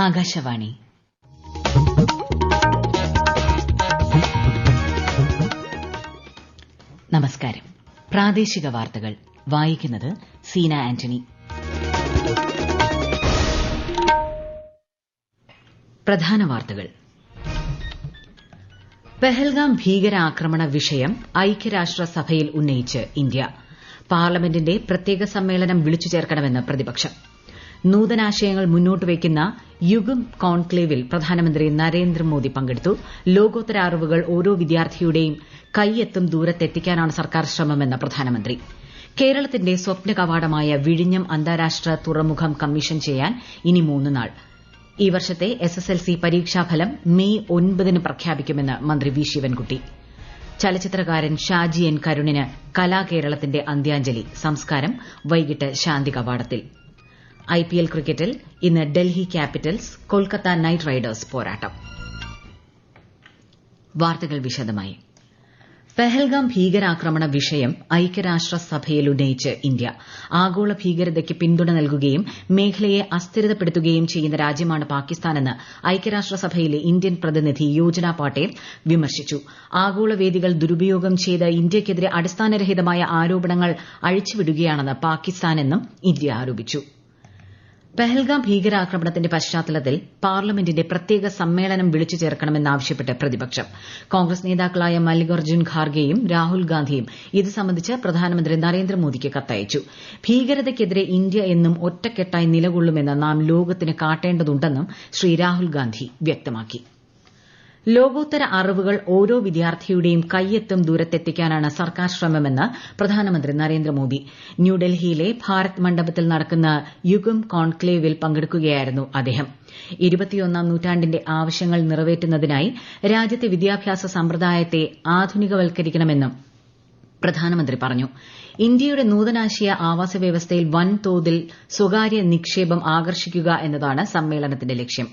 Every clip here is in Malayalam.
ആകാശവാണി. നമസ്കാരം. പ്രാദേശിക വാർത്തകൾ വായിക്കുന്നത് സീന ആന്റണി. പ്രധാന വാർത്തകൾ. പെഹൽഗാം ഭീകരാക്രമണ വിഷയം ഐക്യരാഷ്ട്രസഭയിൽ ഉന്നയിച്ച് ഇന്ത്യ. പാർലമെന്റിന്റെ പ്രത്യേക സമ്മേളനം വിളിച്ചു ചേർക്കണമെന്ന് പ്രതിപക്ഷം. നൂതനാശയങ്ങൾ മുന്നോട്ട് വയ്ക്കുന്ന യുഗം കോൺക്ലേവിൽ പ്രധാനമന്ത്രി നരേന്ദ്രമോദി പങ്കെടുത്തു. ലോകോത്തര അറിവുകൾ ഓരോ വിദ്യാർത്ഥിയുടെയും കൈയെത്തും ദൂരത്തെത്തിക്കാനാണ് സർക്കാർ ശ്രമമെന്ന് പ്രധാനമന്ത്രി. കേരളത്തിന്റെ സ്വപ്ന കവാടമായ വിഴിഞ്ഞം അന്താരാഷ്ട്ര തുറമുഖം കമ്മീഷൻ ചെയ്യാൻ ഇനി 3 നാൾ. ഈ വർഷത്തെ SSLC പരീക്ഷാഫലം മെയ് 9 പ്രഖ്യാപിക്കുമെന്ന് മന്ത്രി വി ശിവൻകുട്ടി. ചലച്ചിത്രകാരൻ ഷാജി എൻ കരുണിന് കലാകേരളത്തിന്റെ അന്ത്യാഞ്ജലി. സംസ്കാരം വൈകിട്ട് ശാന്തി കവാടത്തിൽ. IPL ക്രിക്കറ്റിൽ ഇന്ന് Delhi Capitals Kolkata night Riders പോരാട്ടം. വാർത്തകൾ വിശദമായി. പെഹൽഗാം ഭീകരാക്രമണ വിഷയം ഐക്യരാഷ്ട്രസഭയിൽ ഉന്നയിച്ച് ഇന്ത്യ. ആഗോള ഭീകരതയ്ക്ക് പിന്തുണ നൽകുകയും മേഖലയെ അസ്ഥിരതപ്പെടുത്തുകയും ചെയ്യുന്ന രാജ്യമാണ് പാകിസ്ഥാനെന്ന് ഐക്യരാഷ്ട്രസഭയിലെ ഇന്ത്യൻ പ്രതിനിധി യോജന പാട്ടേൽ വിമർശിച്ചു. ആഗോള വേദികൾ ദുരുപയോഗം ചെയ്ത് ഇന്ത്യയ്ക്കെതിരെ അടിസ്ഥാനരഹിതമായ ആരോപണങ്ങൾ അഴിച്ചുവിടുകയാണെന്ന് പാകിസ്ഥാനെന്നും ഇന്ത്യ ആരോപിച്ചു. പെഹൽഗാം ഭീകരാക്രമണത്തിന്റെ പശ്ചാത്തലത്തിൽ പാർലമെന്റിന്റെ പ്രത്യേക സമ്മേളനം വിളിച്ചു ചേർക്കണമെന്നാവശ്യപ്പെട്ട് പ്രതിപക്ഷം. കോൺഗ്രസ് നേതാക്കളായ മല്ലികാർജ്ജുൻ ഖാർഗെയും രാഹുൽ ഗാന്ധിയും ഇത് സംബന്ധിച്ച് പ്രധാനമന്ത്രി നരേന്ദ്രമോദിക്ക് കത്തയച്ചു. ഭീകരതയ്ക്കെതിരെ ഇന്ത്യ എന്നും ഒറ്റക്കെട്ടായി നിലകൊള്ളുമെന്ന് നാം ലോകത്തിന് കാട്ടേണ്ടതുണ്ടെന്നും ശ്രീ രാഹുൽ ഗാന്ധി വ്യക്തമാക്കി. ലോകോത്തര അറിവുകൾ ഓരോ വിദ്യാർത്ഥിയുടെയും കൈയെത്തും ദൂരത്തെത്തിക്കാനാണ് സർക്കാർ ശ്രമമെന്ന് പ്രധാനമന്ത്രി നരേന്ദ്രമോദി. ന്യൂഡൽഹിയിലെ ഭാരത് മണ്ഡപത്തിൽ നടക്കുന്ന യുഗം കോൺക്ലേവിൽ പങ്കെടുക്കുകയായിരുന്നു അദ്ദേഹം. 21ാം നൂറ്റാണ്ടിന്റെ ആവശ്യങ്ങൾ നിറവേറ്റുന്നതിനായി രാജ്യത്തെ വിദ്യാഭ്യാസ സമ്പ്രദായത്തെ ആധുനികവൽക്കരിക്കണമെന്നും പ്രധാനമന്ത്രി പറഞ്ഞു. ഇന്ത്യയുടെ നൂതനാശയ ആവാസ വ്യവസ്ഥയിൽ വൻതോതിൽ സ്വകാര്യ നിക്ഷേപം ആകർഷിക്കുക എന്നതാണ് സമ്മേളനത്തിന്റെ ലക്ഷ്യം.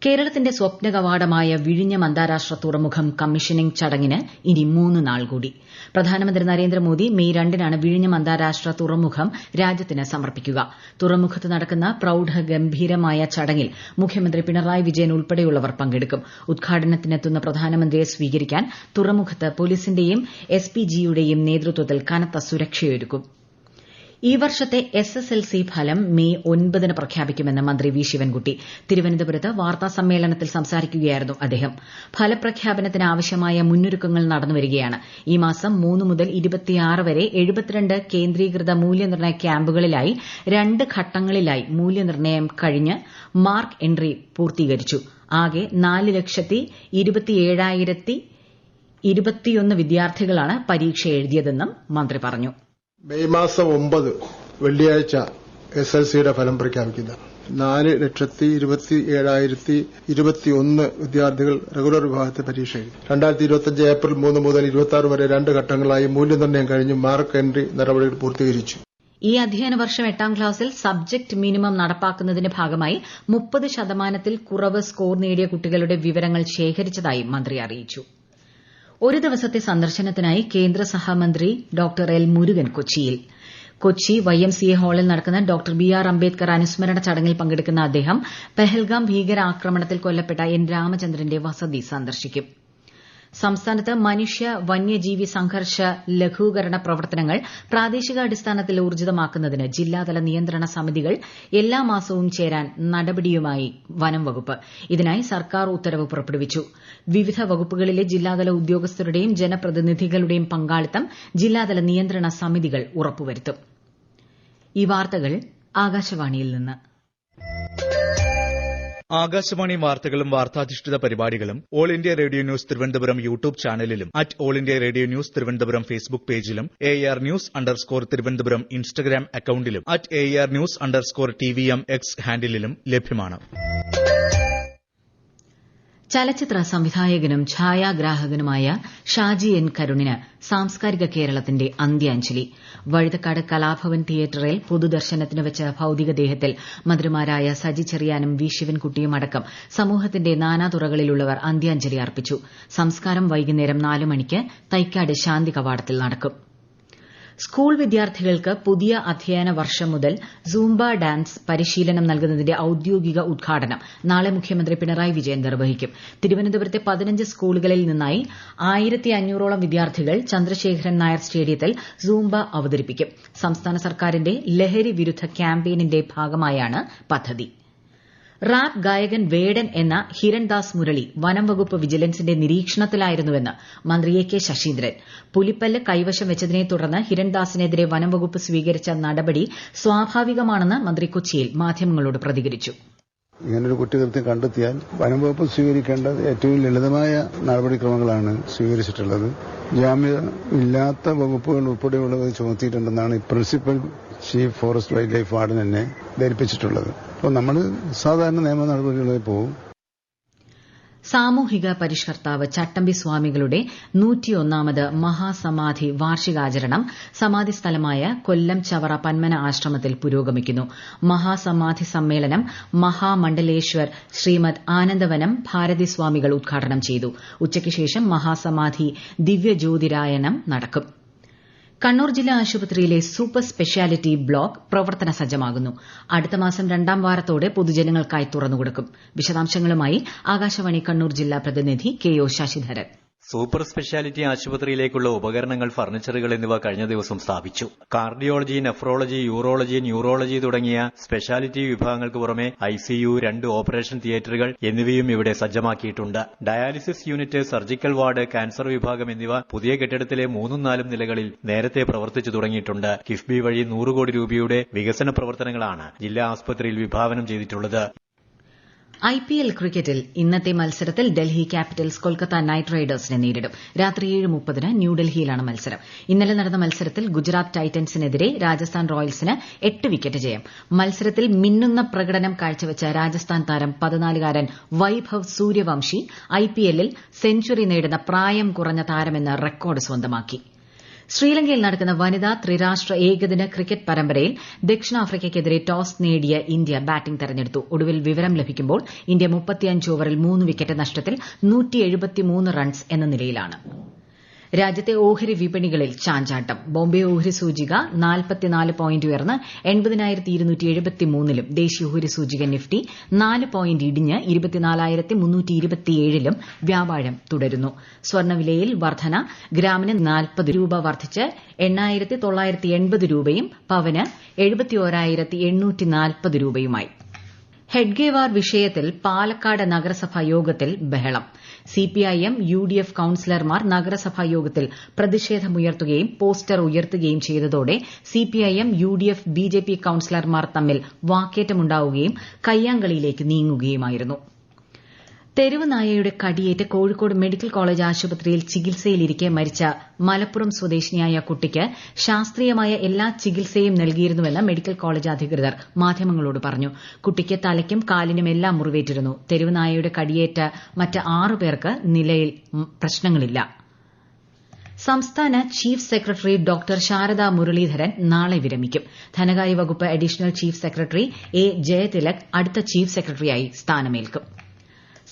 കേരളത്തിന്റെ സ്വപ്ന കവാടമായ വിഴിഞ്ഞം അന്താരാഷ്ട്ര തുറമുഖം കമ്മീഷനിംഗ് ചടങ്ങിന് ഇനി 3 നാൾ കൂടി. പ്രധാനമന്ത്രി നരേന്ദ്രമോദി മെയ് 2-നാണ് വിഴിഞ്ഞം അന്താരാഷ്ട്ര തുറമുഖം രാജ്യത്തിന് സമർപ്പിക്കുക. തുറമുഖത്ത് നടക്കുന്ന പ്രൌഢഗംഭീരമായ ചടങ്ങിൽ മുഖ്യമന്ത്രി പിണറായി വിജയൻ ഉൾപ്പെടെയുള്ളവർ പങ്കെടുക്കും. ഉദ്ഘാടനത്തിനെത്തുന്ന പ്രധാനമന്ത്രിയെ സ്വീകരിക്കാൻ തുറമുഖത്ത് പോലീസിന്റെയും SPGയുടെയും നേതൃത്വത്തിൽ കനത്ത സുരക്ഷയൊരുക്കും. ഈ വർഷത്തെ SSLC ഫലം മെയ് 9 പ്രഖ്യാപിക്കുമെന്ന് മന്ത്രി വി ശിവൻകുട്ടി. തിരുവനന്തപുരത്ത് വാർത്താസമ്മേളനത്തിൽ സംസാരിക്കുകയായിരുന്നു അദ്ദേഹം. ഫലപ്രഖ്യാപനത്തിന് ആവശ്യമായ മുന്നൊരുക്കങ്ങൾ നടന്നുവരികയാണ്. ഈ മാസം 3 മുതൽ 26 വരെ 72 കേന്ദ്രീകൃത മൂല്യനിർണ്ണയ ക്യാമ്പുകളിലായി 2 ഘട്ടങ്ങളിലായി മൂല്യനിർണ്ണയം കഴിഞ്ഞ് മാർക്ക് എൻട്രി പൂർത്തീകരിച്ചു. ആകെ 4,27,021 വിദ്യാർത്ഥികളാണ് പരീക്ഷ എഴുതിയതെന്നും മന്ത്രി പറഞ്ഞു. മെയ് മാസം 9 വെള്ളിയാഴ്ച SSLCയുടെ ഫലം പ്രഖ്യാപിക്കുന്നത്. 4,27,021 വിദ്യാർത്ഥികൾ റെഗുലർ വിഭാഗത്തിൽ പരീക്ഷ എഴുതി. 2025 ഏപ്രിൽ 3 മുതൽ 26 വരെ 2 ഘട്ടങ്ങളായി മൂല്യനിർണ്ണയം കഴിഞ്ഞ് മാർക്ക് എൻട്രി നടപടികൾ പൂർത്തീകരിച്ചു. ഈ അധ്യയന വർഷം 8ാം ക്ലാസ്സിൽ സബ്ജക്ട് മിനിമം നടപ്പാക്കുന്നതിന്റെ ഭാഗമായി 30% കുറവ് സ്കോർ നേടിയ കുട്ടികളുടെ വിവരങ്ങൾ ശേഖരിച്ചതായി മന്ത്രി അറിയിച്ചു. ഒരു ദിവസത്തെ സന്ദർശനത്തിനായി കേന്ദ്ര സഹമന്ത്രി ഡോക്ടർ എൽ മുരുകൻ കൊച്ചിയിൽ. കൊച്ചി YMCA ഹാളിൽ നടക്കുന്ന ഡോക്ടർ BR അംബേദ്കർ അനുസ്മരണ ചടങ്ങിൽ പങ്കെടുക്കുന്ന അദ്ദേഹം പെഹൽഗാം ഭീകരാക്രമണത്തിൽ കൊല്ലപ്പെട്ട N രാമചന്ദ്രന്റെ വസതി സന്ദർശിക്കും. സംസ്ഥാനത്ത് മനുഷ്യ വന്യജീവി സംഘർഷ ലഘൂകരണ പ്രവർത്തനങ്ങൾ പ്രാദേശികാടിസ്ഥാനത്തിൽ ഊർജിതമാക്കുന്നതിന് ജില്ലാതല നിയന്ത്രണ സമിതികൾ എല്ലാ മാസവും ചേരാൻ നടപടിയുമായി വനം വകുപ്പ്. ഇതിനായി സർക്കാർ ഉത്തരവ് പുറപ്പെടുവിച്ചു. വിവിധ വകുപ്പുകളിലെ ജില്ലാതല ഉദ്യോഗസ്ഥരുടെയും ജനപ്രതിനിധികളുടെയും പങ്കാളിത്തം ജില്ലാതല നിയന്ത്രണ സമിതികൾ ഉറപ്പുവരുത്തും. ഈ വാർത്തകൾ ആകാശവാണിയിൽ നിന്ന്. ആകാശവാണി വാർത്തകളും വാർത്താധിഷ്ഠിത പരിപാടികളും all India radio news Thiruvananthapuram YouTube ചാനലിലും all India radio news Thiruvananthapuram Facebook പേജിലും AR News_ തിരുവനന്തപുരം ഇൻസ്റ്റഗ്രാം അക്കൌണ്ടിലും AR News_TVM X ഹാൻഡിലും ലഭ്യമാണ്. ചലച്ചിത്ര സംവിധായകനും ഛായാഗ്രാഹകനുമായ ഷാജി എൻ കരുണിന് സാംസ്കാരിക കേരളത്തിന്റെ അന്ത്യാഞ്ജലി. വഴുതക്കാട് കലാഭവൻ തിയേറ്ററിൽ പൊതുദർശനത്തിന് വെച്ച ഭൌതികദേഹത്തിൽ മന്ത്രിമാരായ സജി ചെറിയാനും വി ശിവൻകുട്ടിയും അടക്കം സമൂഹത്തിന്റെ നാനാതുറകളിലുള്ളവർ അന്ത്യാഞ്ജലി അർപ്പിച്ചു. സംസ്കാരം വൈകുന്നേരം 4 മണിക്ക് തൈക്കാട് ശാന്തി കവാടത്തിൽ നടക്കും. സ്കൂൾ വിദ്യാർത്ഥികൾക്ക് പുതിയ അധ്യയന വർഷം മുതൽ സൂംബ ഡാൻസ് പരിശീലനം നൽകുന്നതിന്റെ ഔദ്യോഗിക ഉദ്ഘാടനം നാളെ മുഖ്യമന്ത്രി പിണറായി വിജയൻ നിർവഹിക്കും. തിരുവനന്തപുരത്തെ 15 സ്കൂളുകളിൽ നിന്നായി 1500ഓളം വിദ്യാർത്ഥികൾ ചന്ദ്രശേഖരൻ നായർ സ്റ്റേഡിയത്തിൽ സൂംബ അവതരിപ്പിക്കും. സംസ്ഥാന സർക്കാരിന്റെ ലഹരി വിരുദ്ധ ക്യാമ്പയിനിന്റെ ഭാഗമായാണ് പദ്ധതി. റാപ്പ് ഗായകൻ വേടൻ എന്ന ഹിരൺദാസ് മുരളി വനം വകുപ്പ് വിജിലൻസിന്റെ നിരീക്ഷണത്തിലായിരുന്നുവെന്ന് മന്ത്രി എ കെ ശശീന്ദ്രൻ. പുലിപ്പല്ല് കൈവശം വെച്ചതിനെ തുടർന്ന് ഹിരൺദാസിനെതിരെ വനം വകുപ്പ് സ്വീകരിച്ച നടപടി സ്വാഭാവികമാണെന്ന് മന്ത്രി കൊച്ചിയിൽ മാധ്യമങ്ങളോട് പ്രതികരിച്ചു. ഇങ്ങനൊരു കുറ്റകൃത്യം കണ്ടെത്തിയാൽ വനം വകുപ്പ് സ്വീകരിക്കേണ്ട ഏറ്റവും ലളിതമായ നടപടിക്രമങ്ങളാണ് സ്വീകരിച്ചിട്ടുള്ളത്. ജാമ്യമില്ലാത്ത വകുപ്പുകൾ ഉൾപ്പെടെയുള്ളത് ചുമത്തിയിട്ടുണ്ടെന്നാണ് principal chief forest wildlife warden എന്നെ ധരിപ്പിച്ചിട്ടുള്ളത്. അപ്പോൾ നമ്മൾ സാധാരണ നിയമ നടപടികളിൽ പോകും. സാമൂഹിക പരിഷ്കർത്താവ് ചട്ടമ്പി സ്വാമികളുടെ 101ാമത് മഹാസമാധി വാർഷികാചരണം സമാധി സ്ഥലമായ കൊല്ലം ചവറ പന്മന ആശ്രമത്തിൽ പുരോഗമിക്കുന്നു. മഹാസമാധി സമ്മേളനം മഹാമണ്ഡലേശ്വർ ശ്രീമദ് ആനന്ദവനം ഭാരതി സ്വാമികൾ ഉദ്ഘാടനം ചെയ്തു. ഉച്ചയ്ക്ക് ശേഷം മഹാസമാധി ദിവ്യജ്യോതിരായനം നടക്കും. കണ്ണൂർ ജില്ലാ ആശുപത്രിയിലെ സൂപ്പർ സ്പെഷ്യാലിറ്റി ബ്ലോക്ക് പ്രവർത്തന സജ്ജമാകുന്നു. അടുത്ത മാസം 2ാം വാരത്തോടെ പൊതുജനങ്ങൾക്കായി തുറന്നുകൊടുക്കും. വിശദാംശങ്ങളുമായി ആകാശവാണി കണ്ണൂർ ജില്ലാ പ്രതിനിധി K O Sasidharan. Super speciality ആശുപത്രിയിലേക്കുള്ള ഉപകരണങ്ങൾ, ഫർണിച്ചറുകൾ എന്നിവ കഴിഞ്ഞ ദിവസം സ്ഥാപിച്ചു. കാർഡിയോളജി, നെഫ്രോളജി, യൂറോളജി, ന്യൂറോളജി തുടങ്ങിയ സ്പെഷ്യാലിറ്റി വിഭാഗങ്ങൾക്ക് പുറമെ ICU, 2 ഓപ്പറേഷൻ തിയേറ്ററുകൾ എന്നിവയും ഇവിടെ സജ്ജമാക്കിയിട്ടുണ്ട്. Dialysis unit, surgical ward, cancer വിഭാഗം എന്നിവ പുതിയ കെട്ടിടത്തിലെ 3ഉം 4ഉം നിലകളിൽ നേരത്തെ പ്രവർത്തിച്ചു തുടങ്ങിയിട്ടുണ്ട്. കിഫ്ബി വഴി 100 കോടി രൂപയുടെ വികസന പ്രവർത്തനങ്ങളാണ് ജില്ലാ ആസ്പത്രിയിൽ വിഭാവനം ചെയ്തിട്ടുള്ളത്. IPL ക്രിക്കറ്റിൽ ഇന്നത്തെ മത്സരത്തിൽ ഡൽഹി ക്യാപിറ്റൽസ് കൊൽക്കത്ത നൈറ്റ് റൈഡേഴ്സിനെ നേരിടും. രാത്രി 7:30 ന്യൂഡൽഹിയിലാണ് മത്സരം. ഇന്നലെ നടന്ന മത്സരത്തിൽ ഗുജറാത്ത് ടൈറ്റൻസിനെതിരെ രാജസ്ഥാൻ റോയൽസിന് 8 വിക്കറ്റ് ജയം. മത്സരത്തിൽ മിന്നുന്ന പ്രകടനം കാഴ്ചവെച്ച രാജസ്ഥാൻ താരം 14-കാരൻ വൈഭവ് സൂര്യവംശി IPLൽ സെഞ്ചുറി നേടുന്ന പ്രായം കുറഞ്ഞ താരമെന്ന റെക്കോർഡ് സ്വന്തമാക്കി. ശ്രീലങ്കയിൽ നടക്കുന്ന വനിതാ ത്രിരാഷ്ട്ര ഏകദിന ക്രിക്കറ്റ് പരമ്പരയിൽ ദക്ഷിണാഫ്രിക്കയ്ക്കെതിരെ ടോസ് നേടിയ ഇന്ത്യ ബാറ്റിംഗ് തെരഞ്ഞെടുത്തു. ഒടുവിൽ വിവരം ലഭിക്കുമ്പോൾ ഇന്ത്യ 35 ഓവറിൽ 3 വിക്കറ്റ് നഷ്ടത്തിൽ 173 റൺസ് എന്ന നിലയിലാണ്. രാജ്യത്തെ ഓഹരി വിപണികളിൽ ചാഞ്ചാട്ടം. ബോംബെ ഓഹരി സൂചിക 44 പോയിന്റ് ഉയർന്ന് 80,273ലും ദേശീയ ഓഹരി സൂചിക നിഫ്റ്റി 4 പോയിന്റ് ഇടിഞ്ഞ് 24,327ലും വ്യാപാരം തുടരുന്നു. സ്വർണ്ണവിലയിൽ വർധന. ഗ്രാമിന് 40 രൂപ വർദ്ധിച്ച് 8,980 രൂപയും പവന് 71,840 രൂപയുമായി. ഹെഡ്ഗേവാർ വിഷയത്തിൽ പാലക്കാട് നഗരസഭാ യോഗത്തിൽ ബഹളം. CPIM UDF കൌൺസിലർമാർ നഗരസഭാ യോഗത്തിൽ പ്രതിഷേധമുയർത്തുകയും പോസ്റ്റർ ഉയർത്തുകയും ചെയ്തതോടെ CPIM UDF BJP കൌൺസിലർമാർ തമ്മിൽ വാക്കേറ്റമുണ്ടാവുകയും കയ്യാങ്കളിയിലേക്ക് നീങ്ങുകയുമായിരുന്നു. തെരുവ് നായയുടെ കടിയേറ്റ് കോഴിക്കോട് മെഡിക്കൽ കോളേജ് ആശുപത്രിയിൽ ചികിത്സയിലിരിക്കെ മരിച്ച മലപ്പുറം സ്വദേശിനിയായ കുട്ടിക്ക് ശാസ്ത്രീയമായ എല്ലാ ചികിത്സയും നൽകിയിരുന്നുവെന്ന് മെഡിക്കൽ കോളേജ് അധികൃതർ മാധ്യമങ്ങളോട് പറഞ്ഞു. കുട്ടിക്ക് തലയ്ക്കും കാലിനുമെല്ലാം മുറിവേറ്റിരുന്നു. തെരുവ് നായയുടെ കടിയേറ്റ മറ്റ് 6 പേർക്ക് നിലയിൽ പ്രശ്നങ്ങളില്ല. സംസ്ഥാന chief secretary doctor Sharada Muraleedharan നാളെ വിരമിക്കും. ധനകാര്യ വകുപ്പ് additional chief secretary A Jayathilak അടുത്ത ചീഫ് സെക്രട്ടറിയായി സ്ഥാനമേൽക്കും.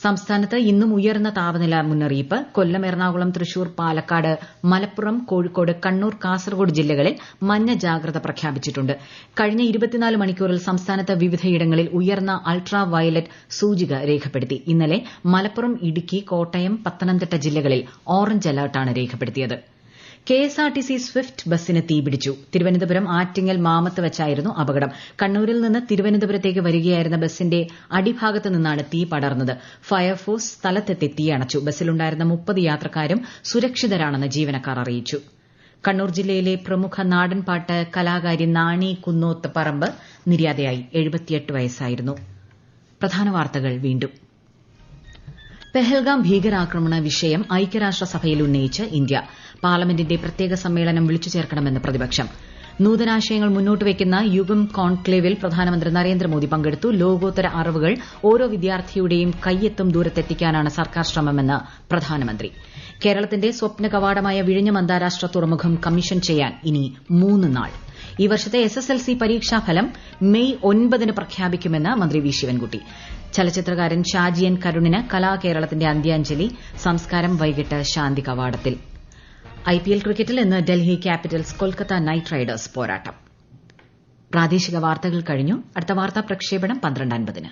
സംസ്ഥാനത്ത് ഇന്നും ഉയർന്ന താപനില മുന്നറിയിപ്പ്. കൊല്ലം, എറണാകുളം, തൃശൂർ, പാലക്കാട്, മലപ്പുറം, കോഴിക്കോട്, കണ്ണൂർ, കാസർഗോഡ് ജില്ലകളിൽ മഞ്ഞ ജാഗ്രത പ്രഖ്യാപിച്ചിട്ടുണ്ട്. കഴിഞ്ഞ 24 മണിക്കൂറിൽ സംസ്ഥാനത്ത് വിവിധയിടങ്ങളിൽ ഉയർന്ന അൾട്രാ വയലറ്റ് സൂചിക രേഖപ്പെടുത്തി. ഇന്നലെ മലപ്പുറം, ഇടുക്കി, കോട്ടയം, പത്തനംതിട്ട ജില്ലകളിൽ ഓറഞ്ച് അലർട്ടാണ് രേഖപ്പെടുത്തിയത്. KSRTC സ്വിഫ്റ്റ് ബസിന് തീപിടിച്ചു. തിരുവനന്തപുരം ആറ്റിങ്ങൽ മാമത്ത് വെച്ചായിരുന്നു അപകടം. കണ്ണൂരിൽ നിന്ന് തിരുവനന്തപുരത്തേക്ക് വരികയായിരുന്ന ബസിന്റെ അടിഭാഗത്ത് നിന്നാണ് തീ പടർന്നത്. ഫയർഫോഴ്സ് സ്ഥലത്തെത്തി തീയണച്ചു. ബസിലുണ്ടായിരുന്ന 30 യാത്രക്കാരും സുരക്ഷിതരാണെന്ന് ജീവനക്കാർ അറിയിച്ചു. കണ്ണൂർ ജില്ലയിലെ പ്രമുഖ നാടൻപാട്ട് കലാകാരി നാണി കുന്നോത്ത് പറമ്പ് നിര്യാതയായി. 78 വയസ്സായിരുന്നു. പ്രധാന വാർത്തകൾ വീണ്ടും. പെഹൽഗാം ഭീകരാക്രമണ വിഷയം ഐക്യരാഷ്ട്രസഭയിൽ ഉന്നയിച്ച് ഇന്ത്യ. പാർലമെന്റിന്റെ പ്രത്യേക സമ്മേളനം വിളിച്ചു ചേർക്കണമെന്ന് പ്രതിപക്ഷം. നൂതനാശയങ്ങൾ മുന്നോട്ട് വയ്ക്കുന്ന യുഗം കോൺക്ലേവിൽ പ്രധാനമന്ത്രി നരേന്ദ്രമോദി പങ്കെടുത്തു. ലോകോത്തര അറിവുകൾ ഓരോ വിദ്യാർത്ഥിയുടെയും കയ്യെത്തും ദൂരത്തെത്തിക്കാനാണ് സർക്കാർ ശ്രമമെന്ന് പ്രധാനമന്ത്രി. കേരളത്തിന്റെ സ്വപ്ന കവാടമായ വിഴിഞ്ഞം അന്താരാഷ്ട്ര തുറമുഖം കമ്മീഷൻ ചെയ്യാൻ ഇനി 3 നാൾ. ഈ വർഷത്തെ SSLC പരീക്ഷാഫലം മെയ് 9 പ്രഖ്യാപിക്കുമെന്ന് മന്ത്രി വി ശിവൻകുട്ടി. ചലച്ചിത്രകാരൻ ഷാജിയൻ കരുണിന് കലാകേരളത്തിന്റെ അന്ത്യാഞ്ജലി. സംസ്കാരം വൈകിട്ട് ശാന്തി കവാടത്തിൽ. IPL ക്രിക്കറ്റിൽ ഇന്ന് Delhi Capitals Kolkata night Riders പോരാട്ടം. പ്രാദേശിക വാർത്തകൾ കഴിഞ്ഞു. അടുത്ത വാർത്താ പ്രക്ഷേപണം 12:50-ന്.